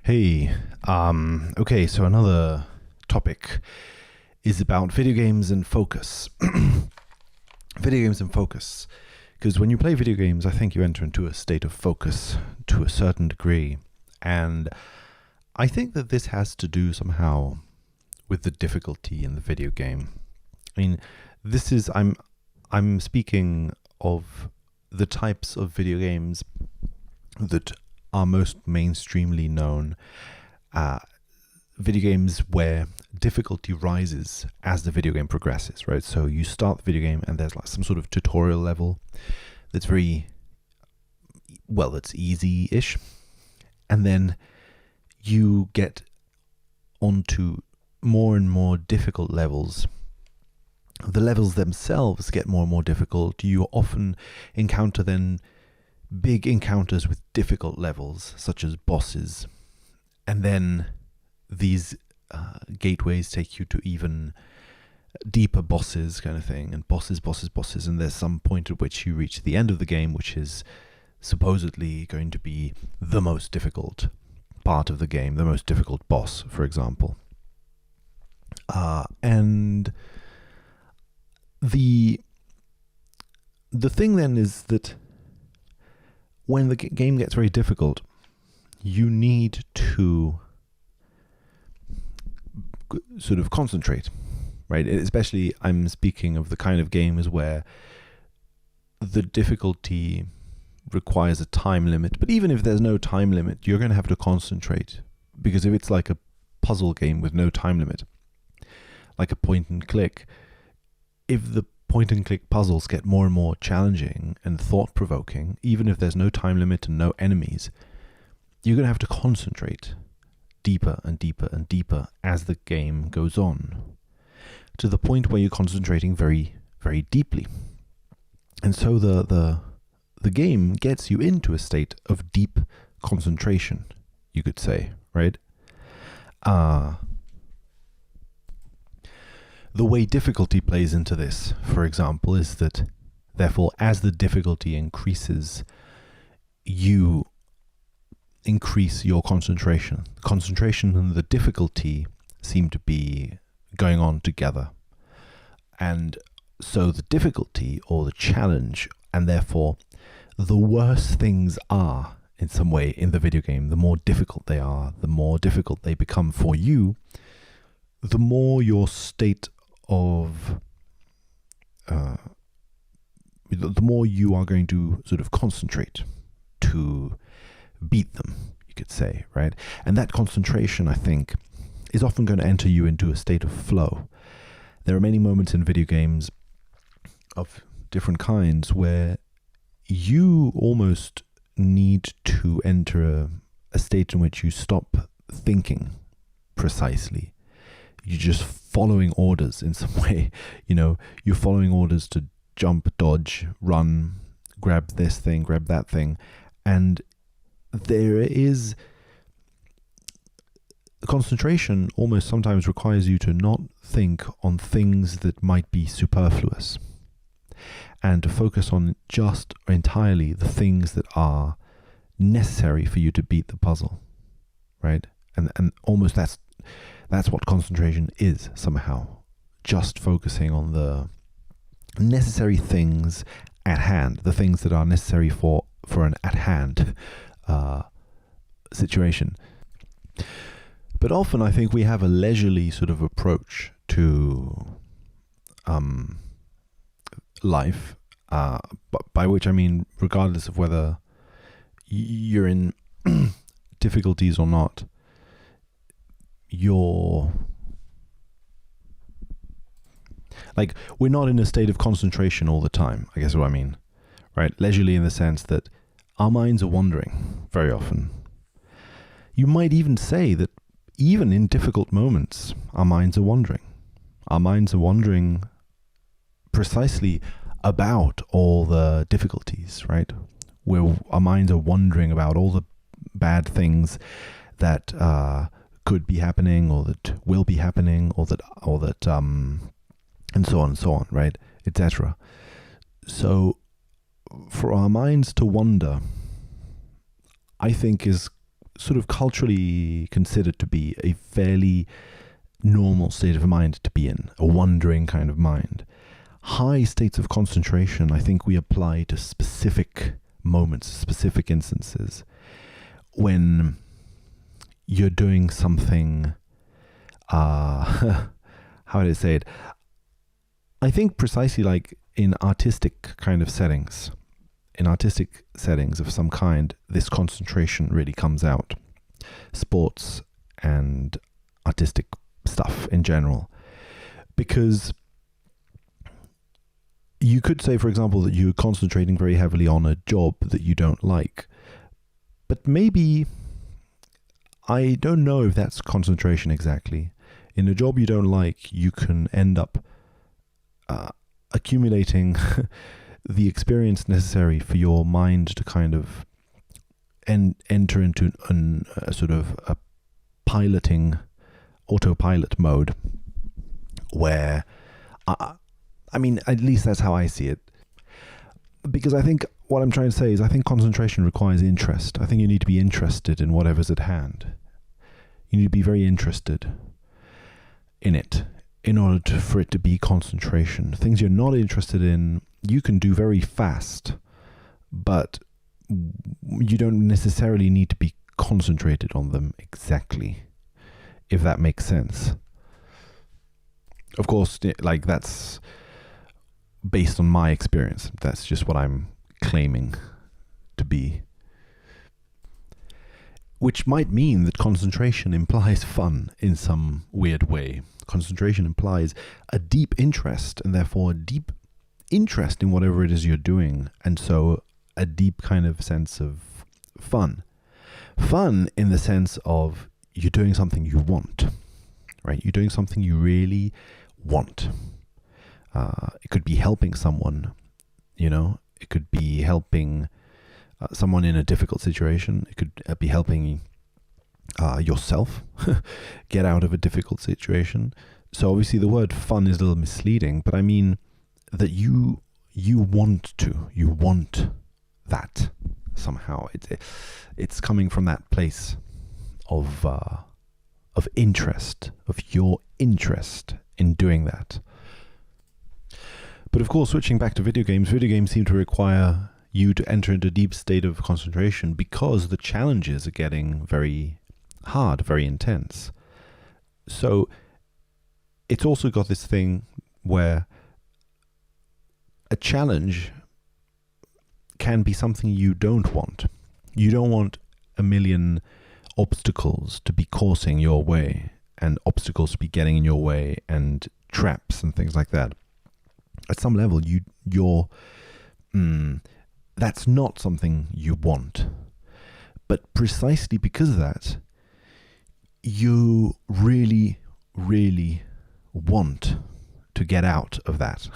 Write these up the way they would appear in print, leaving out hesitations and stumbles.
Hey, okay, so another topic is about video games and focus. Video games and focus. Because when you play video games, I think you enter into a state of focus to a certain degree. And I think that this has to do somehow with the difficulty in the video game. I mean, I'm speaking of the types of video games that are most mainstreamly known, video games where difficulty rises as the video game progresses, right? So you start the video game and there's like some sort of tutorial level that's it's easy-ish. And then you get onto more and more difficult levels. The levels themselves get more and more difficult. You often encounter then big encounters with difficult levels, such as bosses. And then these gateways take you to even deeper bosses kind of thing, and bosses. And there's some point at which you reach the end of the game, which is supposedly going to be the most difficult part of the game, the most difficult boss, for example. And the thing then is that when the game gets very difficult, you need to sort of concentrate, right? Especially, I'm speaking of the kind of games where the difficulty requires a time limit. But even if there's no time limit, you're going to have to concentrate. Because if it's like a puzzle game with no time limit, like a point and click, if the point and click puzzles get more and more challenging and thought-provoking, even if there's no time limit and no enemies, you're going to have to concentrate deeper and deeper and deeper as the game goes on, to the point where you're concentrating very, very deeply. And so the game gets you into a state of deep concentration, you could say, right? The way difficulty plays into this, for example, is that, therefore, as the difficulty increases, you increase your concentration. Concentration and the difficulty seem to be going on together. And so the difficulty or the challenge, and therefore the worse things are in some way in the video game, the more difficult they are, the more difficult they become for you, the more your state of the more you are going to sort of concentrate to beat them, you could say, right? And that concentration, I think, is often going to enter you into a state of flow. There are many moments in video games of different kinds where you almost need to enter a state in which you stop thinking precisely. You're just following orders in some way. You're following orders to jump, dodge, run, grab this thing, grab that thing. And there is concentration almost sometimes requires you to not think on things that might be superfluous and to focus on just entirely the things that are necessary for you to beat the puzzle, right? And almost that's what concentration is somehow, just focusing on the necessary things at hand, the things that are necessary for an at-hand situation. But often I think we have a leisurely sort of approach to life, by which I mean regardless of whether you're in difficulties or not, we're not in a state of concentration all the time, I guess what I mean, right? Leisurely in the sense that our minds are wandering very often. You might even say that even in difficult moments, our minds are wandering. Our minds are wandering precisely about all the difficulties, right? Where our minds are wondering about all the bad things that could be happening, or that will be happening, or that and so on, right, etc. So for our minds to wander, I think is sort of culturally considered to be a fairly normal state of mind to be in, a wandering kind of mind. High states of concentration, I think we apply to specific moments, specific instances, when you're doing something, how do I say it? I think precisely like in artistic kind of settings, of some kind, this concentration really comes out. Sports and artistic stuff in general. Because you could say, for example, that you're concentrating very heavily on a job that you don't like. But maybe, I don't know if that's concentration exactly. In a job you don't like, you can end up accumulating the experience necessary for your mind to kind of enter into a sort of a autopilot mode, where, I mean, at least that's how I see it. Because I think what I'm trying to say is I think concentration requires interest. I think you need to be interested in whatever's at hand. You need to be very interested in it in order for it to be concentration. Things you're not interested in, you can do very fast, but you don't necessarily need to be concentrated on them exactly, if that makes sense. Of course, like, that's based on my experience. That's just what I'm claiming to be. Which might mean that concentration implies fun in some weird way. Concentration implies a deep interest, and therefore a deep interest in whatever it is you're doing, and so a deep kind of sense of fun. Fun in the sense of you're doing something you want, right? You're doing something you really want. It could be helping someone, it could be helping someone in a difficult situation. It could be helping yourself get out of a difficult situation. So obviously the word fun is a little misleading, but I mean that you want that somehow. It's coming from that place of interest, of your interest in doing that. But of course, switching back to video games seem to require you to enter into a deep state of concentration because the challenges are getting very hard, very intense. So it's also got this thing where a challenge can be something you don't want. You don't want a million obstacles to be coursing your way, and obstacles to be getting in your way, and traps and things like that. At some level, that's not something you want. But precisely because of that, you really, really want to get out of that.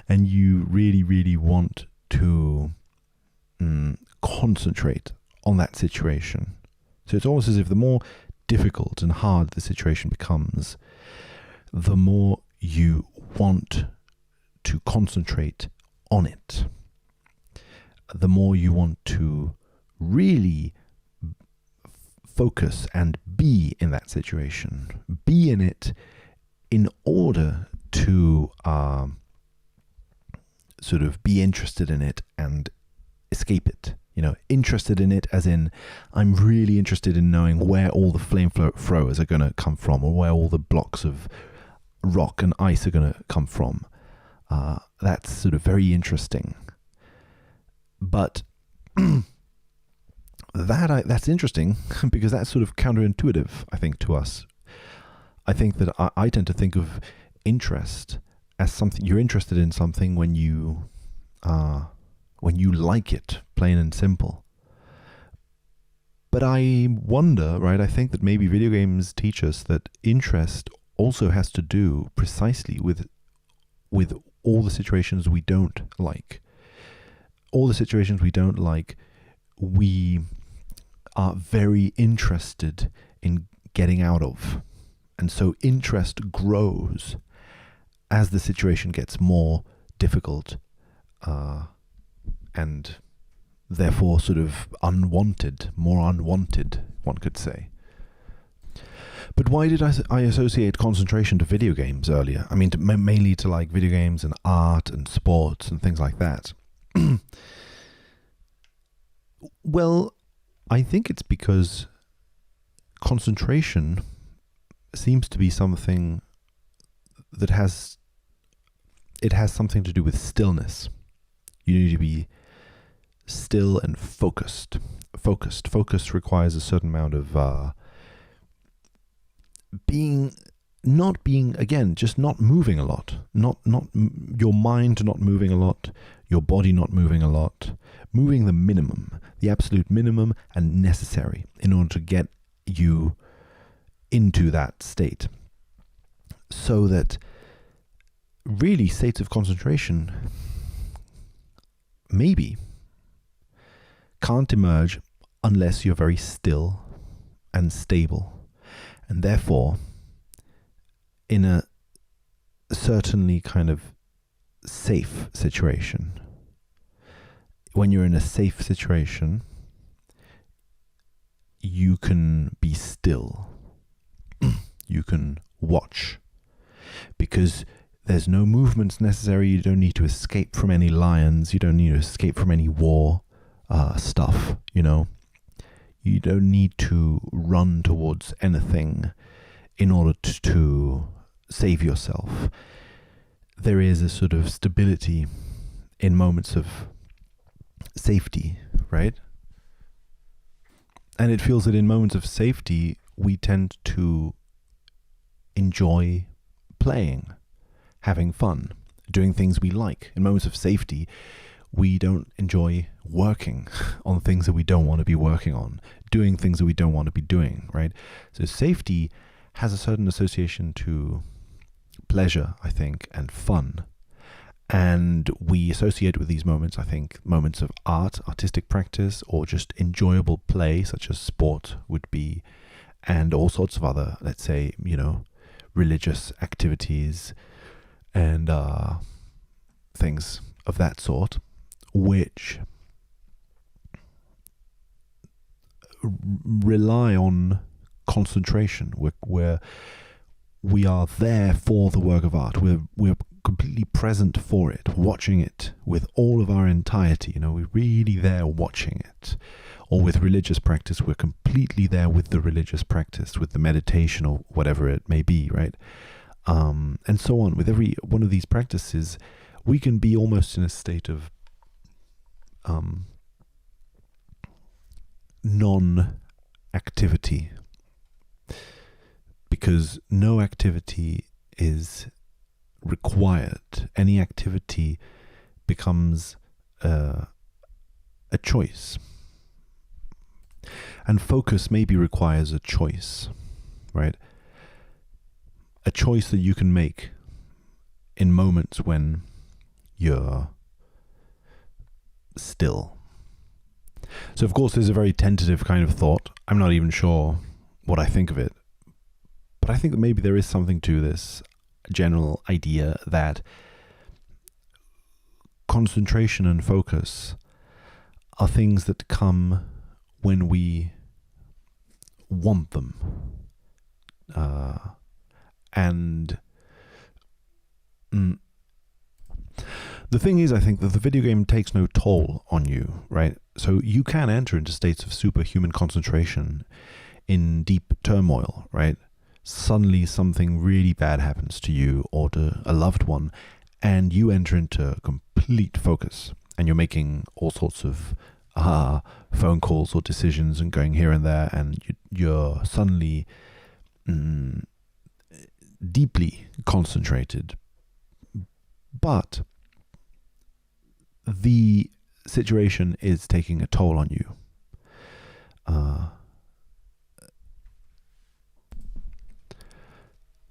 And you really, really want to concentrate on that situation. So it's almost as if the more difficult and hard the situation becomes, the more you want to concentrate on it. The more you want to really focus and be in that situation. Be in it in order to sort of be interested in it and escape it. Interested in it as in, I'm really interested in knowing where all the flamethrowers are going to come from, or where all the blocks of rock and ice are going to come from. That's sort of very interesting. But that's interesting because that's sort of counterintuitive, I think, to us. I think that I tend to think of interest as something you're interested in, something when you like it, plain and simple. But I wonder, right? I think that maybe video games teach us that interest also has to do precisely with all the situations we don't like. All the situations we don't like, we are very interested in getting out of. And so interest grows as the situation gets more difficult and therefore sort of unwanted, more unwanted, one could say. But why did I associate concentration to video games earlier? I mean, mainly to like video games and art and sports and things like that. Well, I think it's because concentration seems to be something that has something to do with stillness. You need to be still and focused. Focus requires a certain amount of just not moving a lot, not your mind not moving a lot, your body not moving a lot, moving the minimum, the absolute minimum and necessary in order to get you into that state. So that really states of concentration maybe can't emerge unless you're very still and stable. And therefore, in a certainly kind of safe situation. When you're in a safe situation, you can be still. You can watch. Because there's no movements necessary. You don't need to escape from any lions. You don't need to escape from any war stuff, you know. You don't need to run towards anything in order to save yourself. There is a sort of stability in moments of safety, right? And it feels that in moments of safety, we tend to enjoy playing, having fun, doing things we like. In moments of safety, we don't enjoy working on things that we don't want to be working on, doing things that we don't want to be doing, right? So safety has a certain association to pleasure, I think, and fun. And we associate with these moments, I think, moments of art, artistic practice, or just enjoyable play, such as sport would be, and all sorts of other, let's say, you know, religious activities and things of that sort, which rely on concentration, where we are there for the work of art. We're completely present for it, watching it with all of our entirety. You know, we're really there watching it. Or with religious practice, we're completely there with the religious practice, with the meditation or whatever it may be, right? And so on. With every one of these practices, we can be almost in a state of non-activity, because no activity is required. Any activity becomes a choice. And focus maybe requires a choice, right? A choice that you can make in moments when you're still. So of course there's a very tentative kind of thought. I'm not even sure what I think of it. But I think that maybe there is something to this general idea that concentration and focus are things that come when we want them. The thing is, I think that the video game takes no toll on you, right? So you can enter into states of superhuman concentration in deep turmoil, right? Suddenly something really bad happens to you or to a loved one, and you enter into complete focus, and you're making all sorts of phone calls or decisions and going here and there, and you're suddenly deeply concentrated. But the situation is taking a toll on you.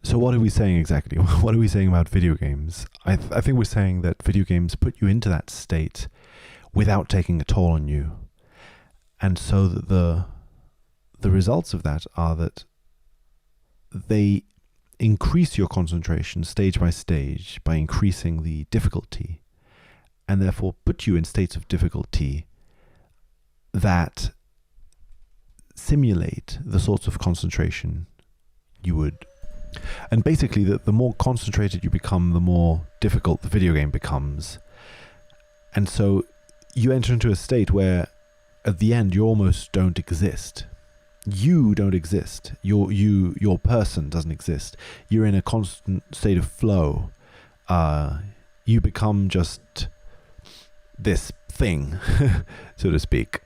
So what are we saying exactly? What are we saying about video games? I think we're saying that video games put you into that state without taking a toll on you. And so that the results of that are that they increase your concentration stage by stage by increasing the difficulty, and therefore put you in states of difficulty that simulate the sorts of concentration you would. And basically, the more concentrated you become, the more difficult the video game becomes. And so you enter into a state where at the end you almost don't exist. You don't exist. Your person doesn't exist. You're in a constant state of flow. You become just this thing, so to speak.